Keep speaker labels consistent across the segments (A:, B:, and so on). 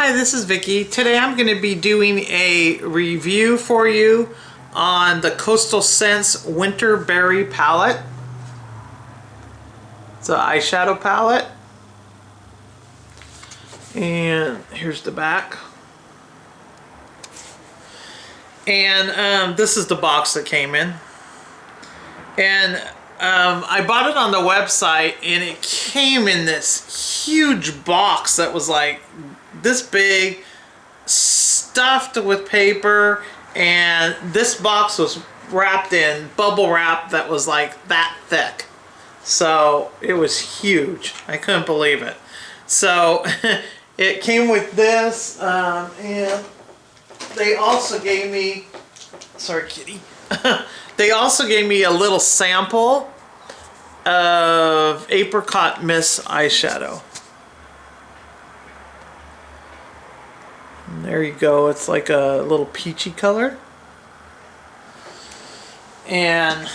A: Hi, this is Vicki. Today I'm going to be doing a review for you on the Coastal Scents Winterberry palette. It's an eyeshadow palette. And here's the back. And this is the box that came in. And I bought it on the website, and it came in this huge box that was like this big, stuffed with paper, and this box was wrapped in bubble wrap that was like that thick. So it was huge. I couldn't believe it. So it came with this, and they also gave me, sorry kitty, they also gave me a little sample of Apricot Mist eyeshadow. And there you go, it's like a little peachy color. And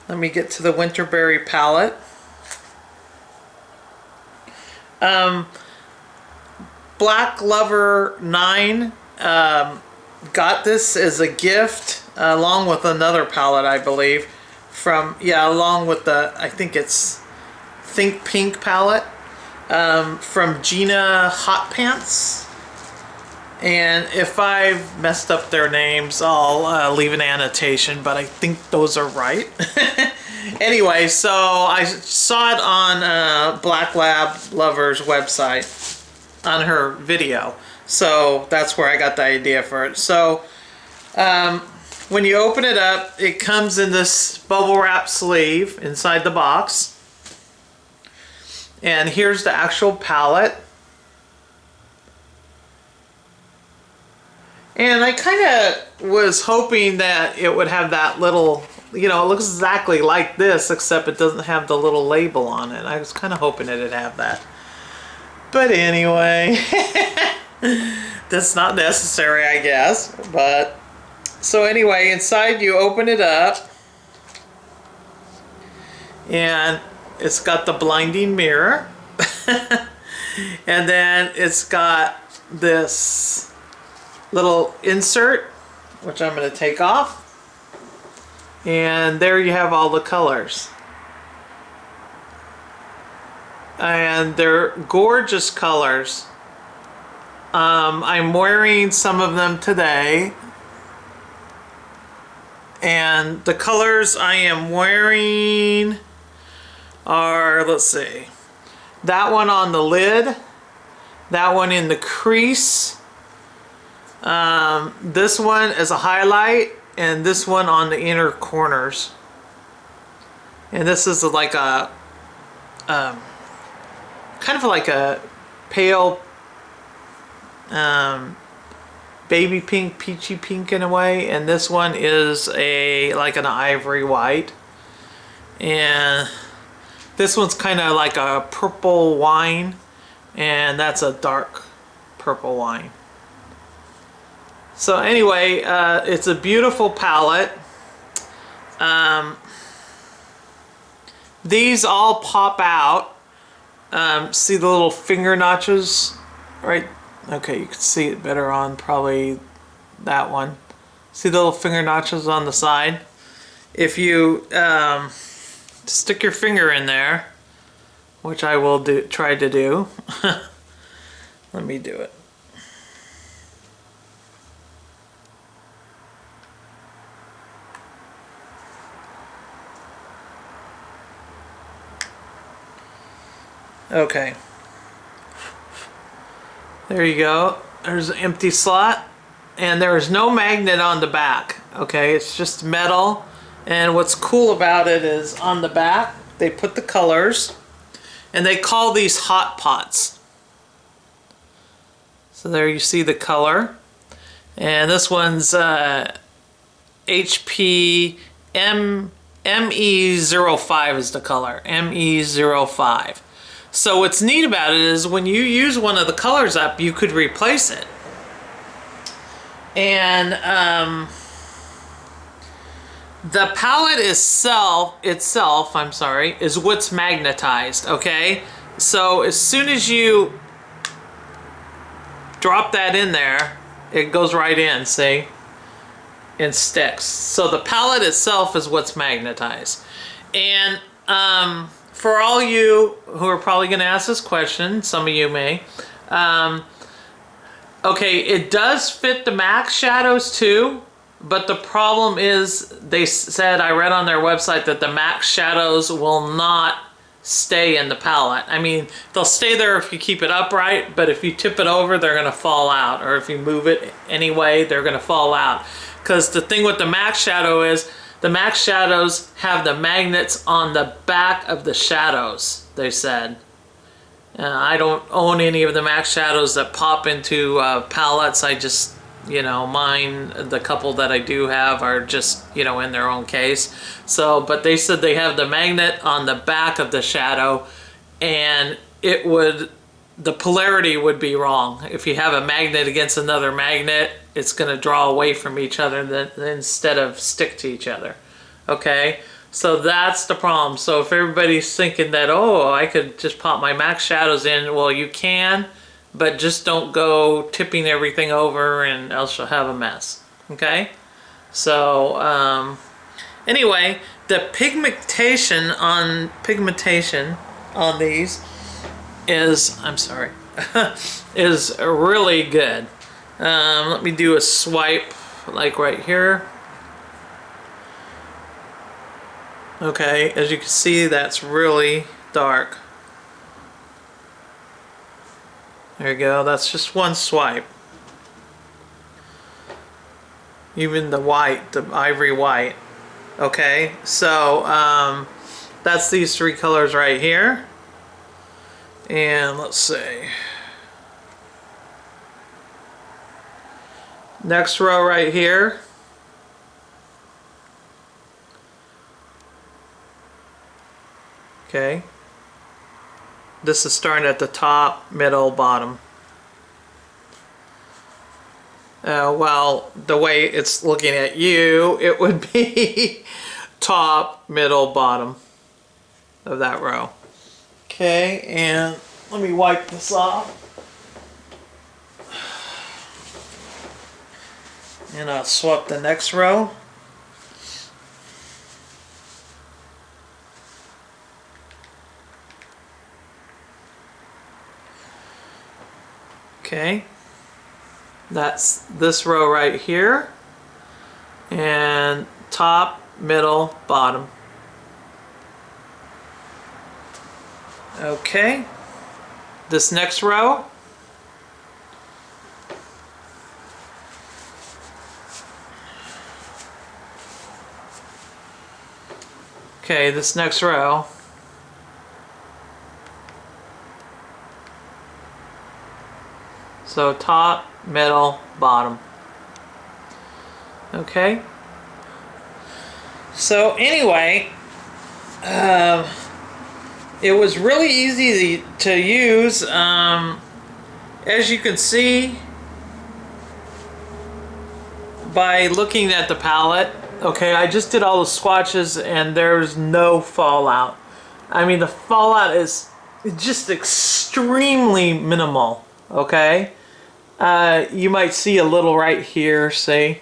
A: let me get to the Winterberry palette. Black Lover 9 got this as a gift along with another palette, I believe, from, along with the, I think it's Think Pink palette from Gina Hot Pants. And if I've messed up their names, I'll leave an annotation, but I think those are right. Anyway, so I saw it on Black Lab Lover's website on her video. So that's where I got the idea for it. So when you open it up, it comes in this bubble wrap sleeve inside the box. And here's the actual palette. And I kind of was hoping that it would have that little, you know, it looks exactly like this, except it doesn't have the little label on it. I was kind of hoping it'd have that. But anyway, that's not necessary, I guess. But, so anyway, inside you open it up, and it's got the blinding mirror. And then it's got this little insert, which I'm going to take off, and there you have all the colors, and they're gorgeous colors. I'm wearing some of them today, and the colors I am wearing are, let's see, that one on the lid, that one in the crease, this one is a highlight, and this one on the inner corners. And this is like a kind of like a pale baby pink, peachy pink in a way, and this one is a like an ivory white, and this one's kind of like a purple wine, and that's a dark purple wine. So anyway, it's a beautiful palette. These all pop out. See the little finger notches, right? Okay, you can see it better on probably that one. See the little finger notches on the side? If you stick your finger in there, which I will try to do. Let me do it. Okay, there you go. There's an empty slot, and there is no magnet on the back. Okay, it's just metal, and what's cool about it is on the back they put the colors, and they call these hot pots. So there you see the color, and this one's HP ME05 is the color, ME05. So what's neat about it is when you use one of the colors up, you could replace it. And the palette itself, is what's magnetized, okay? So as soon as you drop that in there, it goes right in, see? And sticks. So the palette itself is what's magnetized. And for all you who are probably going to ask this question, some of you may, okay, it does fit the MAC shadows too, but the problem is they said, I read on their website, that the MAC shadows will not stay in the palette. I mean, they'll stay there if you keep it upright, but if you tip it over, they're going to fall out. Or if you move it anyway, they're going to fall out. Because the thing with the MAC shadow is, the MAC shadows have the magnets on the back of the shadows, they said. I don't own any of the MAC shadows that pop into palettes. I just, you know, mine, the couple that I do have are just, you know, in their own case. So, but they said they have the magnet on the back of the shadow, and it would, the polarity would be wrong. If you have a magnet against another magnet, it's going to draw away from each other instead of stick to each other. Okay? So that's the problem. So if everybody's thinking that, oh, I could just pop my MAC shadows in, well, you can, but just don't go tipping everything over, and else you'll have a mess. Okay? So, anyway, the pigmentation on these is, I'm sorry, is really good. Let me do a swipe like right here. Okay, as you can see, that's really dark. There you go, that's just one swipe. Even the white, the ivory white. Okay, so that's these three colors right here. And let's see. Next row right here. Okay. This is starting at the top, middle, bottom. Well, the way it's looking at you, it would be top, middle, bottom of that row. Okay, and let me wipe this off. And I'll swap the next row. Okay, that's this row right here, and top, middle, bottom. Okay, this next row. Okay, this next row. So top, middle, bottom. Okay. So anyway, it was really easy to use. As you can see by looking at the palette, okay, I just did all the swatches and there's no fallout. I mean, the fallout is just extremely minimal, okay? You might see a little right here, see?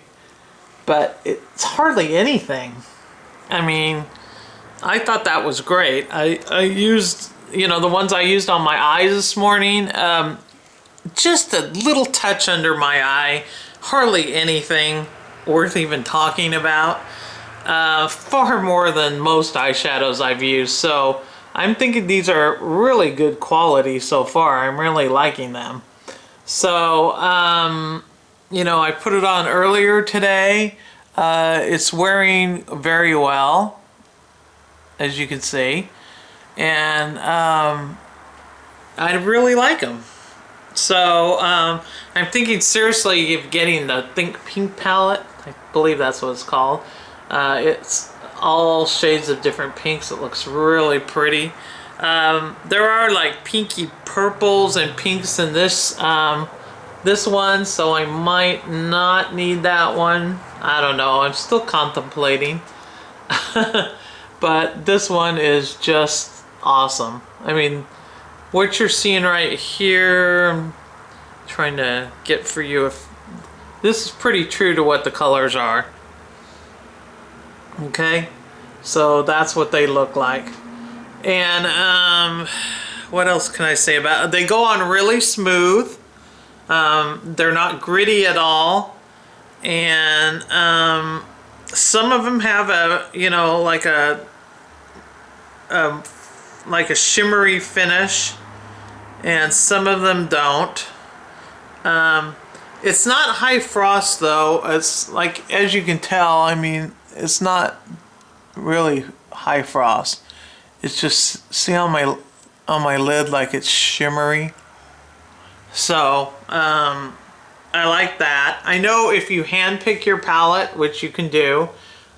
A: But it's hardly anything. I mean, I thought that was great. I used, you know, the ones I used on my eyes this morning, just a little touch under my eye, hardly anything worth even talking about. Far more than most eyeshadows I've used, so I'm thinking these are really good quality so far. I'm really liking them. So, you know, I put it on earlier today. It's wearing very well, as you can see, and I really like them. So I'm thinking seriously of getting the Think Pink palette. I believe that's what it's called. It's all shades of different pinks. It looks really pretty. There are like pinky purples and pinks in this one, so I might not need that one. I don't know. I'm still contemplating. But this one is just awesome. I mean, what you're seeing right here, trying to get for you if this is pretty true to what the colors are. Okay, so that's what they look like. And what else can I say about it? They go on really smooth. They're not gritty at all. And some of them have a, you know, like a shimmery finish, and some of them don't. It's not high frost though. It's like, as you can tell, I mean, it's not really high frost. It's just, see on my lid, like it's shimmery. So I like that. I know if you hand pick your palette, which you can do,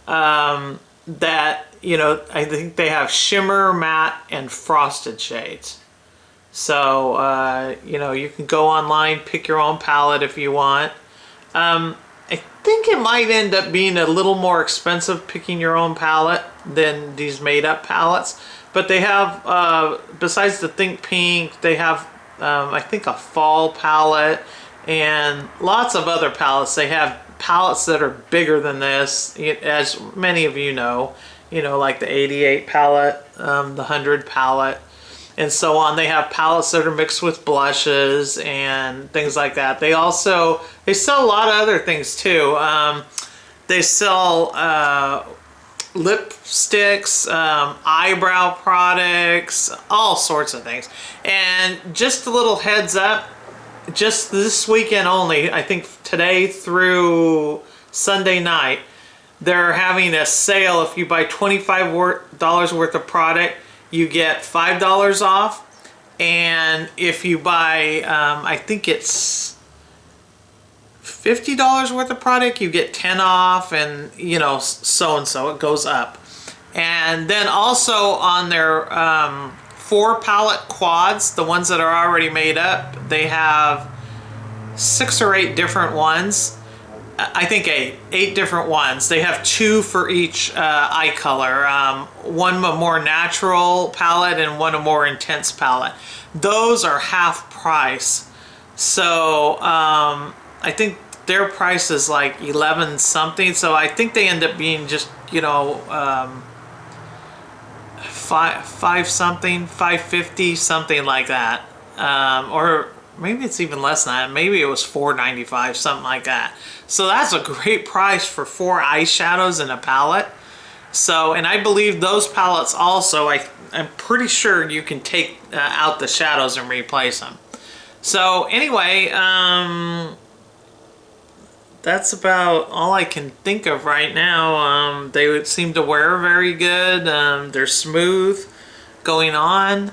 A: that, you know, I think they have shimmer, matte, and frosted shades. So you know, you can go online, pick your own palette if you want. I think it might end up being a little more expensive picking your own palette than these made-up palettes. But they have, besides the Think Pink, they have, I think, a fall palette and lots of other palettes. They have palettes that are bigger than this, as many of you know, like the 88 palette, the 100 palette, and so on. They have palettes that are mixed with blushes and things like that. They sell a lot of other things too. They sell lipsticks, eyebrow products, all sorts of things. And just a little heads up, just this weekend only, I think today through Sunday night, they're having a sale. If you buy $25 worth of product, you get $5 off. And if you buy, I think it's $50 worth of product, you get 10 off, and you know, so and so, it goes up. And then also on their 4 palette quads, the ones that are already made up, they have 6 or 8 different ones. I think 8 different ones. They have 2 for each eye color. One a more natural palette and one a more intense palette. Those are half price. So I think their price is like 11 something. So I think they end up being just, you know, 5 something, 550, something like that. Or maybe it's even less than that. Maybe it was $4.95, something like that. So that's a great price for 4 eyeshadows and a palette. So, and I believe those palettes also, I'm pretty sure you can take out the shadows and replace them. So anyway, that's about all I can think of right now. They would seem to wear very good. They're smooth going on.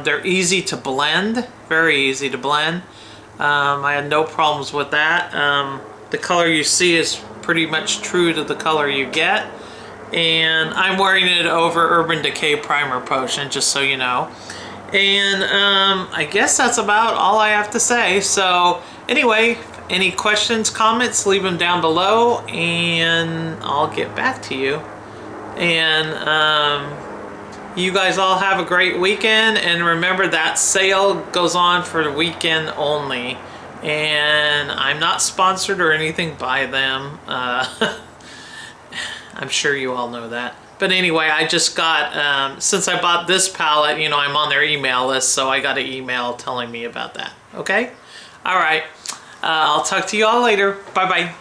A: They're easy to blend, very easy to blend. I had no problems with that. The color you see is pretty much true to the color you get. And I'm wearing it over Urban Decay Primer Potion, just so you know. And I guess that's about all I have to say. So anyway, any questions, comments, leave them down below and I'll get back to you. And you guys all have a great weekend, and remember that sale goes on for the weekend only. And I'm not sponsored or anything by them. I'm sure you all know that. But anyway, I just got, since I bought this palette, you know, I'm on their email list, so I got an email telling me about that. Okay? All right. I'll talk to you all later. Bye-bye.